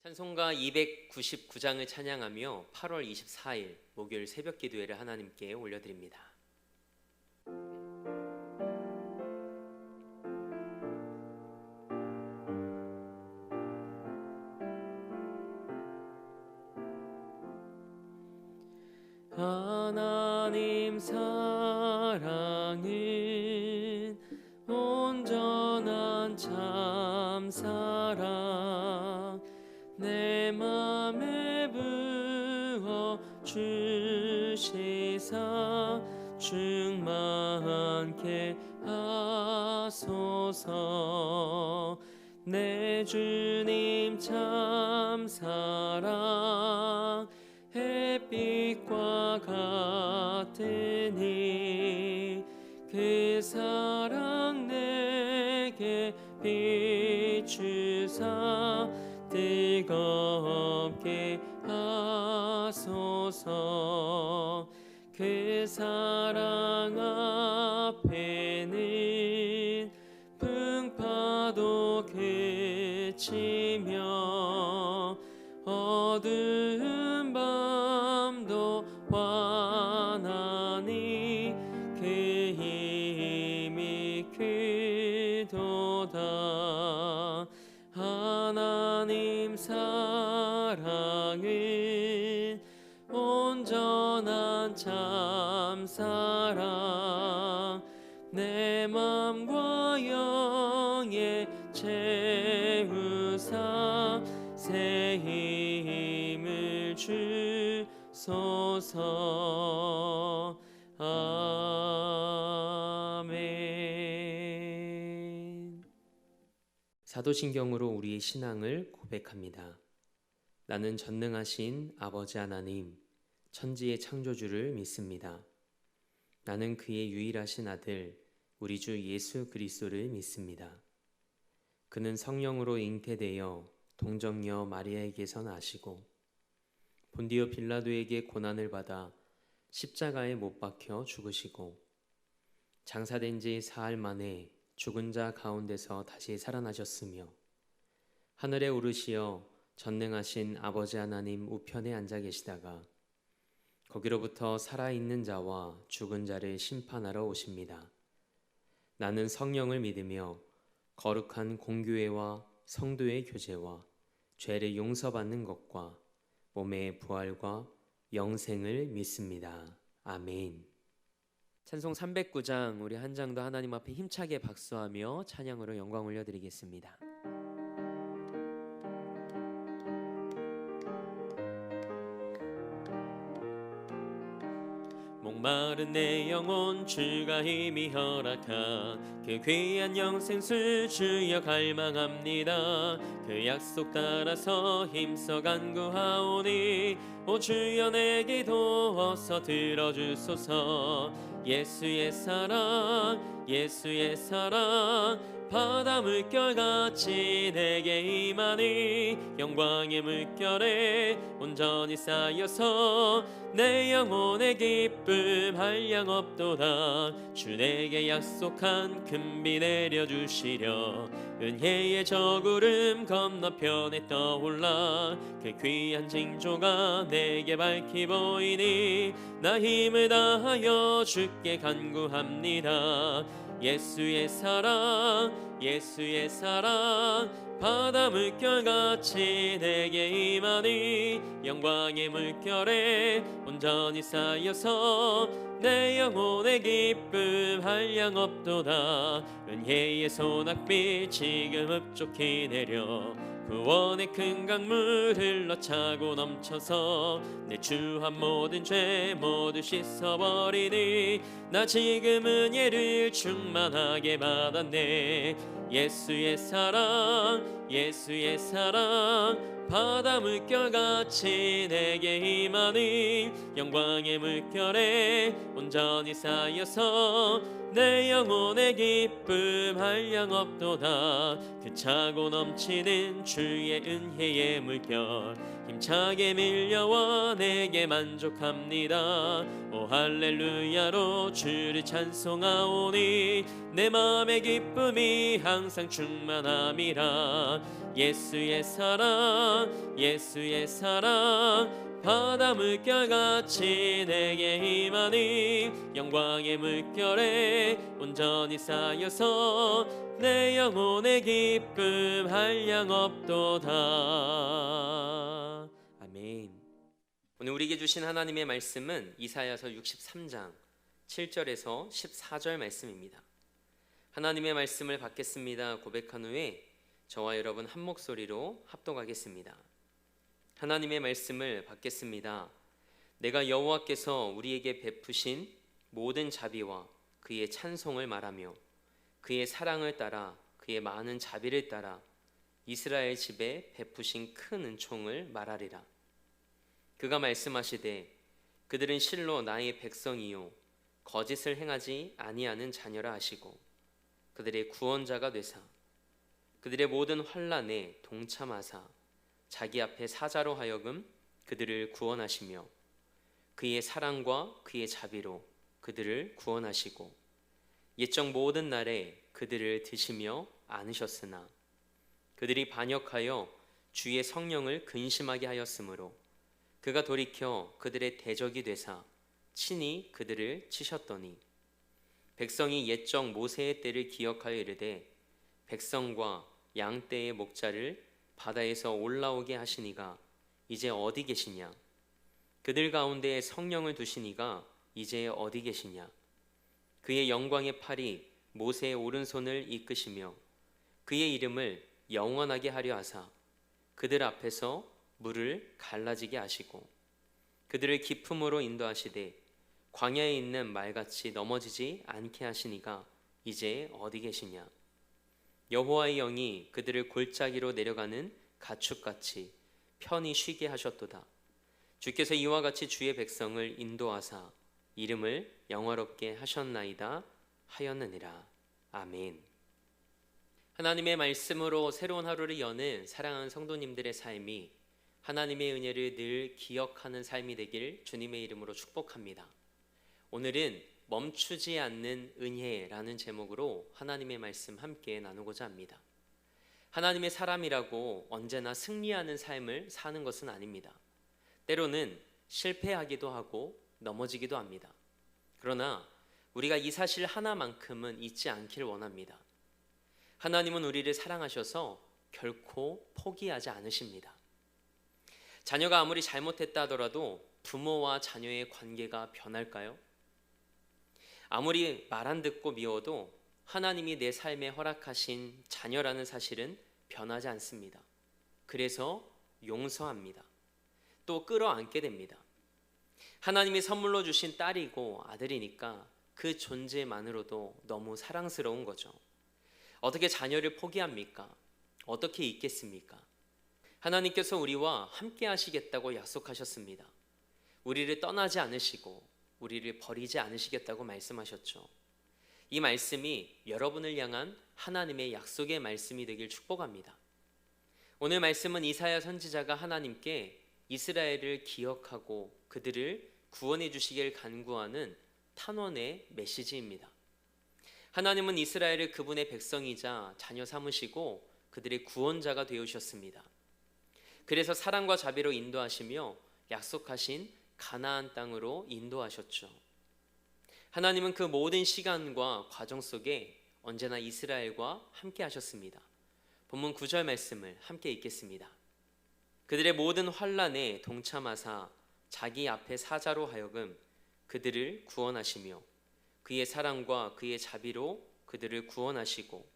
찬송가 299장을 찬양하며 8월 24일 목요일 새벽 기도회를 하나님께 올려드립니다. 하나님 사랑은 온전한 참사랑 내 맘에 부어 주시사 충만케 하소서. 내 주님 참사랑 햇빛과 같으니 그 사랑 내게 비추사 뜨겁게 하소서. 그 사랑 앞에는 풍파도 그치며 어두운 밤도 환하니 그 힘이 크도다. 하나님 사랑은 온전한 참사랑 내 맘과 영에 채우사 새 힘을 주소서. 아멘. 사도신경으로 우리의 신앙을 고백합니다. 나는 전능하신 아버지 하나님, 천지의 창조주를 믿습니다. 나는 그의 유일하신 아들, 우리 주 예수 그리스도를 믿습니다. 그는 성령으로 잉태되어 동정녀 마리아에게서 나시고 본디오 빌라도에게 고난을 받아 십자가에 못 박혀 죽으시고 장사된 지 사흘 만에 죽은 자 가운데서 다시 살아나셨으며 하늘에 오르시어 전능하신 아버지 하나님 우편에 앉아 계시다가 거기로부터 살아있는 자와 죽은 자를 심판하러 오십니다. 나는 성령을 믿으며 거룩한 공교회와 성도의 교제와 죄를 용서받는 것과 몸의 부활과 영생을 믿습니다. 아멘. 찬송 309장 우리 한 장도 하나님 앞에 힘차게 박수하며 찬양으로 영광 올려드리겠습니다. 목마른 내 영혼 주가 힘이 허락한 그 귀한 영생수 주여 갈망합니다. 그 약속 따라서 힘써 간구하오니 오 주여 내 기도 어서 들어주소서. 예수의 사랑 예수의 사랑 바다 물결같이 내게 임하니 영광의 물결에 온전히 쌓여서 내 영혼의 기쁨 한량없도다. 주 내게 약속한 큰 비 내려주시려 은혜의 저구름 건너편에 떠올라 그 귀한 징조가 내게 밝히 보이니 나 힘을 다하여 주께 간구합니다. 예수의 사랑 예수의 사랑 바다 물결같이 내게 임하니 영광의 물결에 온전히 쌓여서 내 영혼의 기쁨 한량없도다. 은혜의 소낙비 지금 흡족히 내려 구원의 큰 강물 흘러차고 넘쳐서 내 주한 모든 죄 모두 씻어버리니 나 지금 은혜를 충만하게 받았네. 예수의 사랑 예수의 사랑 바다 물결같이 내게 임하니 영광의 물결에 온전히 쌓여서 내 영혼의 기쁨 한량없도다. 그 차고 넘치는 주의 은혜의 물결 힘차게 밀려와 내게 만족합니다. 오 할렐루야로 주를 찬송하오니 내 맘의 기쁨이 항상 충만함이라. 예수의 사랑 예수의 사랑 바다 물결같이 내게 임하니 영광의 물결에 온전히 쌓여서 내 영혼의 기쁨 한량 없도다. 아멘. 오늘 우리에게 주신 하나님의 말씀은 이사야서 63장 7절에서 14절 말씀입니다. 하나님의 말씀을 받겠습니다 고백한 후에 저와 여러분 한 목소리로 합독하겠습니다. 하나님의 말씀을 받겠습니다. 내가 여호와께서 우리에게 베푸신 모든 자비와 그의 찬송을 말하며 그의 사랑을 따라 그의 많은 자비를 따라 이스라엘 집에 베푸신 큰 은총을 말하리라. 그가 말씀하시되 그들은 실로 나의 백성이요 거짓을 행하지 아니하는 자녀라 하시고 그들의 구원자가 되사 그들의 모든 환난에 동참하사 자기 앞에 사자로 하여금 그들을 구원하시며 그의 사랑과 그의 자비로 그들을 구원하시고 옛적 모든 날에 그들을 드시며 안으셨으나 그들이 반역하여 주의 성령을 근심하게 하였으므로 그가 돌이켜 그들의 대적이 되사 친히 그들을 치셨더니 백성이 옛적 모세의 때를 기억하여 이르되 백성과 양 떼의 목자를 바다에서 올라오게 하시니가 이제 어디 계시냐? 그들 가운데 성령을 두시니가 이제 어디 계시냐? 그의 영광의 팔이 모세의 오른손을 이끄시며 그의 이름을 영원하게 하려 하사 그들 앞에서 물을 갈라지게 하시고 그들을 깊음으로 인도하시되 광야에 있는 말같이 넘어지지 않게 하시니가 이제 어디 계시냐? 여호와의 영이 그들을 골짜기로 내려가는 가축같이 편히 쉬게 하셨도다. 주께서 이와 같이 주의 백성을 인도하사 이름을 영화롭게 하셨나이다 하였느니라. 아멘. 하나님의 말씀으로 새로운 하루를 여는 사랑하는 성도님들의 삶이 하나님의 은혜를 늘 기억하는 삶이 되길 주님의 이름으로 축복합니다. 오늘은 멈추지 않는 은혜라는 제목으로 하나님의 말씀 함께 나누고자 합니다. 하나님의 사람이라고 언제나 승리하는 삶을 사는 것은 아닙니다. 때로는 실패하기도 하고 넘어지기도 합니다. 그러나 우리가 이 사실 하나만큼은 잊지 않기를 원합니다. 하나님은 우리를 사랑하셔서 결코 포기하지 않으십니다. 자녀가 아무리 잘못했다 하더라도 부모와 자녀의 관계가 변할까요? 아무리 말 안 듣고 미워도 하나님이 내 삶에 허락하신 자녀라는 사실은 변하지 않습니다. 그래서 용서합니다. 또 끌어안게 됩니다. 하나님이 선물로 주신 딸이고 아들이니까 그 존재만으로도 너무 사랑스러운 거죠. 어떻게 자녀를 포기합니까? 어떻게 잊겠습니까? 하나님께서 우리와 함께 하시겠다고 약속하셨습니다. 우리를 떠나지 않으시고 우리를 버리지 않으시겠다고 말씀하셨죠. 이 말씀이 여러분을 향한 하나님의 약속의 말씀이 되길 축복합니다. 오늘 말씀은 이사야 선지자가 하나님께 이스라엘을 기억하고 그들을 구원해 주시길 간구하는 탄원의 메시지입니다. 하나님은 이스라엘을 그분의 백성이자 자녀 삼으시고 그들의 구원자가 되어주셨습니다. 그래서 사랑과 자비로 인도하시며 약속하신 가나안 땅으로 인도하셨죠. 하나님은 그 모든 시간과 과정 속에 언제나 이스라엘과 함께 하셨습니다. 본문 9절 말씀을 함께 읽겠습니다. 그들의 모든 환난에 동참하사 자기 앞에 사자로 하여금 그들을 구원하시며 그의 사랑과 그의 자비로 그들을 구원하시고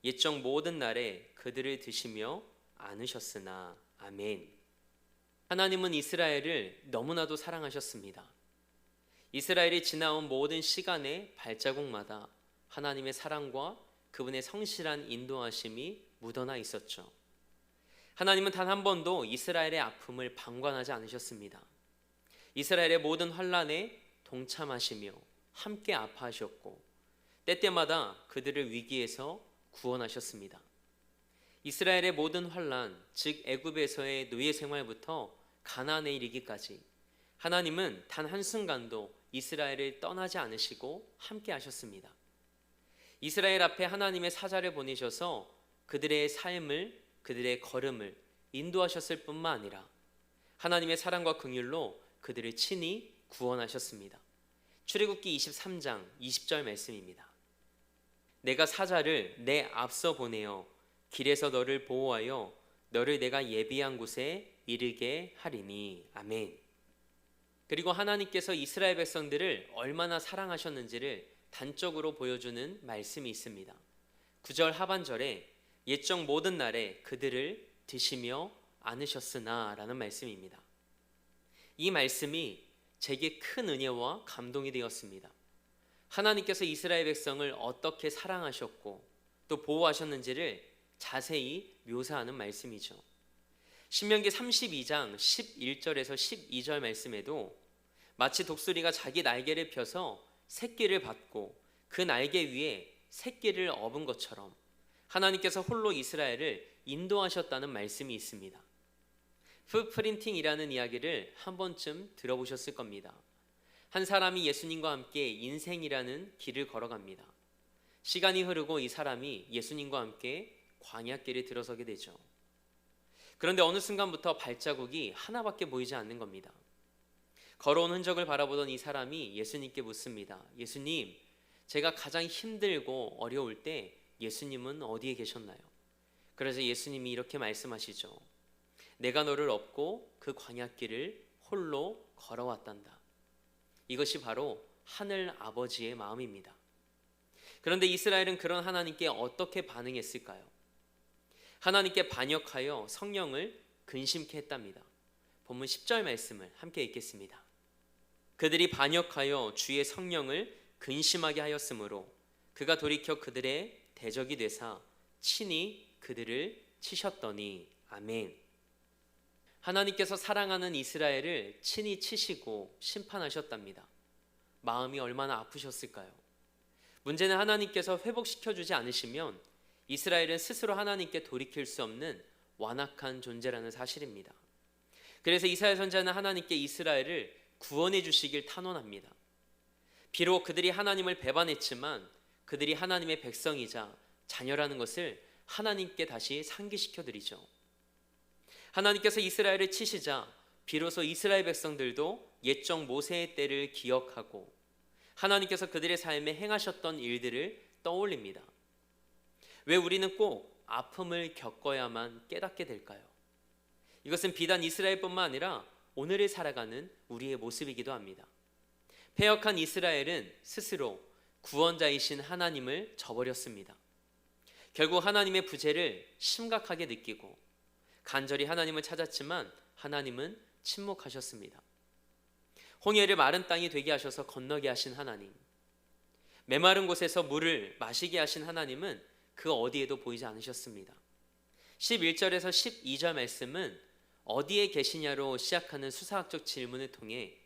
옛적 모든 날에 그들을 드시며 안으셨으나. 아멘. 하나님은 이스라엘을 너무나도 사랑하셨습니다. 이스라엘이 지나온 모든 시간의 발자국마다 하나님의 사랑과 그분의 성실한 인도하심이 묻어나 있었죠. 하나님은 단 한 번도 이스라엘의 아픔을 방관하지 않으셨습니다. 이스라엘의 모든 환난에 동참하시며 함께 아파하셨고 때때마다 그들을 위기에서 구원하셨습니다. 이스라엘의 모든 환난, 즉 애굽에서의 노예 생활부터 가나안에 이르기까지 하나님은 단 한순간도 이스라엘을 떠나지 않으시고 함께 하셨습니다. 이스라엘 앞에 하나님의 사자를 보내셔서 그들의 삶을 그들의 걸음을 인도하셨을 뿐만 아니라 하나님의 사랑과 긍휼로 그들을 친히 구원하셨습니다. 출애굽기 23장 20절 말씀입니다. 내가 사자를 내 앞서 보내어 길에서 너를 보호하여 너를 내가 예비한 곳에 이르게 하리니. 아멘. 그리고 하나님께서 이스라엘 백성들을 얼마나 사랑하셨는지를 단적으로 보여주는 말씀이 있습니다. 9절 하반절에 옛적 모든 날에 그들을 드시며 안으셨으나 라는 말씀입니다. 이 말씀이 제게 큰 은혜와 감동이 되었습니다. 하나님께서 이스라엘 백성을 어떻게 사랑하셨고 또 보호하셨는지를 자세히 묘사하는 말씀이죠. 신명기 32장 11절에서 12절 말씀에도 마치 독수리가 자기 날개를 펴서 새끼를 받고 그 날개 위에 새끼를 업은 것처럼 하나님께서 홀로 이스라엘을 인도하셨다는 말씀이 있습니다. 풋프린팅이라는 이야기를 한 번쯤 들어보셨을 겁니다. 한 사람이 예수님과 함께 인생이라는 길을 걸어갑니다. 시간이 흐르고 이 사람이 예수님과 함께 광야길에 들어서게 되죠. 그런데 어느 순간부터 발자국이 하나밖에 보이지 않는 겁니다. 걸어온 흔적을 바라보던 이 사람이 예수님께 묻습니다. 예수님, 제가 가장 힘들고 어려울 때 예수님은 어디에 계셨나요? 그래서 예수님이 이렇게 말씀하시죠. 내가 너를 업고 그 광야길을 홀로 걸어왔단다. 이것이 바로 하늘 아버지의 마음입니다. 그런데 이스라엘은 그런 하나님께 어떻게 반응했을까요? 하나님께 반역하여 성령을 근심케 했답니다. 본문 10절 말씀을 함께 읽겠습니다. 그들이 반역하여 주의 성령을 근심하게 하였으므로 그가 돌이켜 그들의 대적이 되사 친히 그들을 치셨더니. 아멘. 하나님께서 사랑하는 이스라엘을 친히 치시고 심판하셨답니다. 마음이 얼마나 아프셨을까요? 문제는 하나님께서 회복시켜주지 않으시면 이스라엘은 스스로 하나님께 돌이킬 수 없는 완악한 존재라는 사실입니다. 그래서 이사야 선지자는 하나님께 이스라엘을 구원해 주시길 탄원합니다. 비록 그들이 하나님을 배반했지만 그들이 하나님의 백성이자 자녀라는 것을 하나님께 다시 상기시켜 드리죠. 하나님께서 이스라엘을 치시자 비로소 이스라엘 백성들도 옛적 모세의 때를 기억하고 하나님께서 그들의 삶에 행하셨던 일들을 떠올립니다. 왜 우리는 꼭 아픔을 겪어야만 깨닫게 될까요? 이것은 비단 이스라엘뿐만 아니라 오늘을 살아가는 우리의 모습이기도 합니다. 패역한 이스라엘은 스스로 구원자이신 하나님을 저버렸습니다. 결국 하나님의 부재를 심각하게 느끼고 간절히 하나님을 찾았지만 하나님은 침묵하셨습니다. 홍해를 마른 땅이 되게 하셔서 건너게 하신 하나님, 메마른 곳에서 물을 마시게 하신 하나님은 그 어디에도 보이지 않으셨습니다. 11절에서 12절 말씀은 어디에 계시냐로 시작하는 수사학적 질문을 통해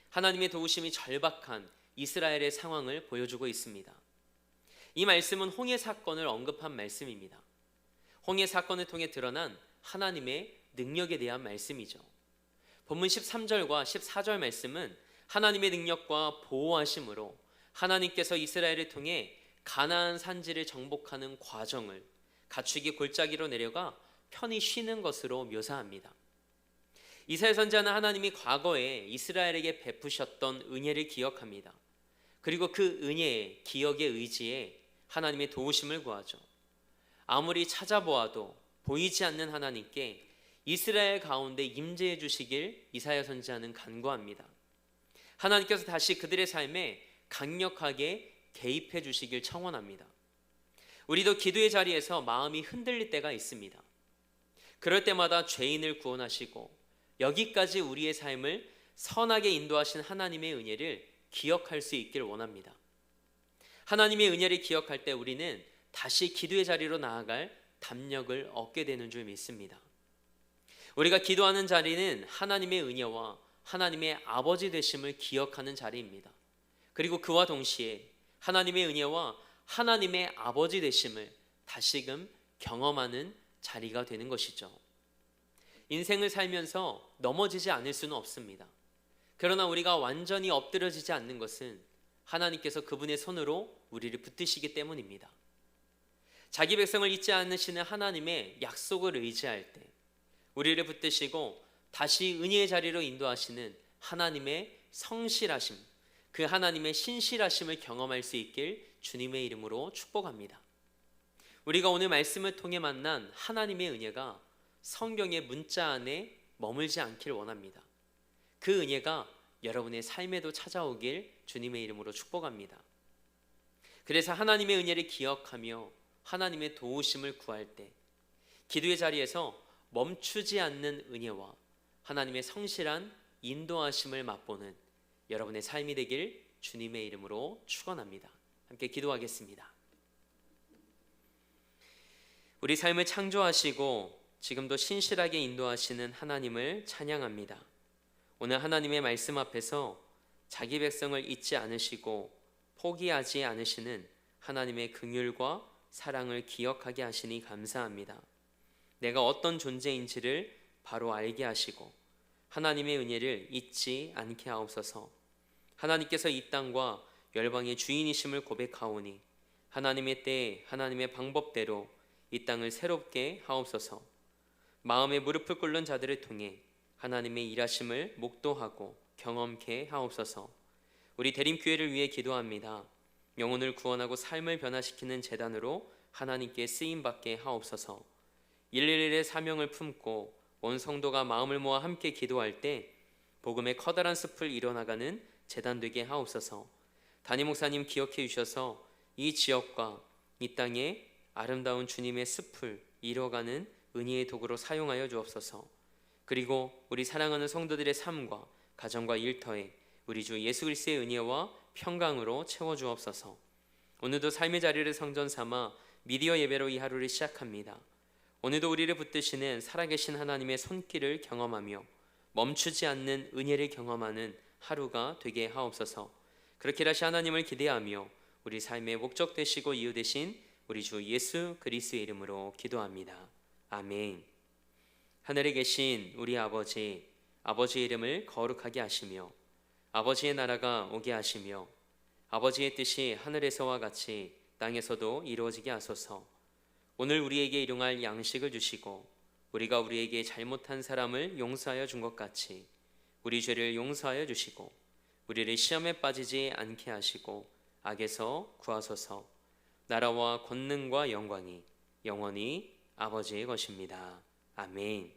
하나님의 도우심이 절박한 이스라엘의 상황을 보여주고 있습니다. 이 말씀은 홍해 사건을 언급한 말씀입니다. 홍해 사건을 통해 드러난 하나님의 능력에 대한 말씀이죠. 본문 13절과 14절 말씀은 하나님의 능력과 보호하심으로 하나님께서 이스라엘을 통해 가나안 산지를 정복하는 과정을 가축이 골짜기로 내려가 편히 쉬는 것으로 묘사합니다. 이사야 선지자는 하나님이 과거에 이스라엘에게 베푸셨던 은혜를 기억합니다. 그리고 그 은혜의 기억에 의지해 하나님의 도우심을 구하죠. 아무리 찾아보아도 보이지 않는 하나님께 이스라엘 가운데 임재해 주시길 이사야 선지자는 간구합니다. 하나님께서 다시 그들의 삶에 강력하게 개입해 주시길 청원합니다. 우리도 기도의 자리에서 마음이 흔들릴 때가 있습니다. 그럴 때마다 죄인을 구원하시고 여기까지 우리의 삶을 선하게 인도하신 하나님의 은혜를 기억할 수 있길 원합니다. 하나님의 은혜를 기억할 때 우리는 다시 기도의 자리로 나아갈 담력을 얻게 되는 줄 믿습니다. 우리가 기도하는 자리는 하나님의 은혜와 하나님의 아버지 되심을 기억하는 자리입니다. 그리고 그와 동시에 하나님의 은혜와 하나님의 아버지 되심을 다시금 경험하는 자리가 되는 것이죠. 인생을 살면서 넘어지지 않을 수는 없습니다. 그러나 우리가 완전히 엎드려지지 않는 것은 하나님께서 그분의 손으로 우리를 붙드시기 때문입니다. 자기 백성을 잊지 않으시는 하나님의 약속을 의지할 때 우리를 붙드시고 다시 은혜의 자리로 인도하시는 하나님의 성실하심, 그 하나님의 신실하심을 경험할 수 있길 주님의 이름으로 축복합니다. 우리가 오늘 말씀을 통해 만난 하나님의 은혜가 성경의 문자 안에 머물지 않길 원합니다. 그 은혜가 여러분의 삶에도 찾아오길 주님의 이름으로 축복합니다. 그래서 하나님의 은혜를 기억하며 하나님의 도우심을 구할 때 기도의 자리에서 멈추지 않는 은혜와 하나님의 성실한 인도하심을 맛보는 여러분의 삶이 되길 주님의 이름으로 축원합니다. 함께 기도하겠습니다. 우리 삶을 창조하시고 지금도 신실하게 인도하시는 하나님을 찬양합니다. 오늘 하나님의 말씀 앞에서 자기 백성을 잊지 않으시고 포기하지 않으시는 하나님의 긍휼과 사랑을 기억하게 하시니 감사합니다. 내가 어떤 존재인지를 바로 알게 하시고 하나님의 은혜를 잊지 않게 하옵소서. 하나님께서 이 땅과 열방의 주인이심을 고백하오니 하나님의 때에 하나님의 방법대로 이 땅을 새롭게 하옵소서. 마음에 무릎을 꿇는 자들을 통해 하나님의 일하심을 목도하고 경험케 하옵소서. 우리 대림교회를 위해 기도합니다. 영혼을 구원하고 삶을 변화시키는 제단으로 하나님께 쓰임받게 하옵소서. 111의 사명을 품고 온 성도가 마음을 모아 함께 기도할 때 복음의 커다란 숲을 이뤄나가는 제단 되게 하옵소서. 담임 목사님 기억해 주셔서 이 지역과 이 땅에 아름다운 주님의 숲을 이뤄가는 은혜의 도구로 사용하여 주옵소서. 그리고 우리 사랑하는 성도들의 삶과 가정과 일터에 우리 주 예수 그리스도의 은혜와 평강으로 채워 주옵소서. 오늘도 삶의 자리를 성전 삼아 미디어 예배로 이 하루를 시작합니다. 오늘도 우리를 붙드시는 살아계신 하나님의 손길을 경험하며 멈추지 않는 은혜를 경험하는 하루가 되게 하옵소서. 그렇게 다시 하나님을 기대하며 우리 삶의 목적 되시고 이유 되신 우리 주 예수 그리스도의 이름으로 기도합니다. 아멘. 하늘에 계신 우리 아버지의 이름을 거룩하게 하시며 아버지의 나라가 오게 하시며 아버지의 뜻이 하늘에서와 같이 땅에서도 이루어지게 하소서. 오늘 우리에게 일용할 양식을 주시고 우리가 우리에게 잘못한 사람을 용서하여 준 것 같이 우리 죄를 용서하여 주시고 우리를 시험에 빠지지 않게 하시고 악에서 구하소서. 나라와 권능과 영광이 영원히 아버지의 것입니다. 아멘.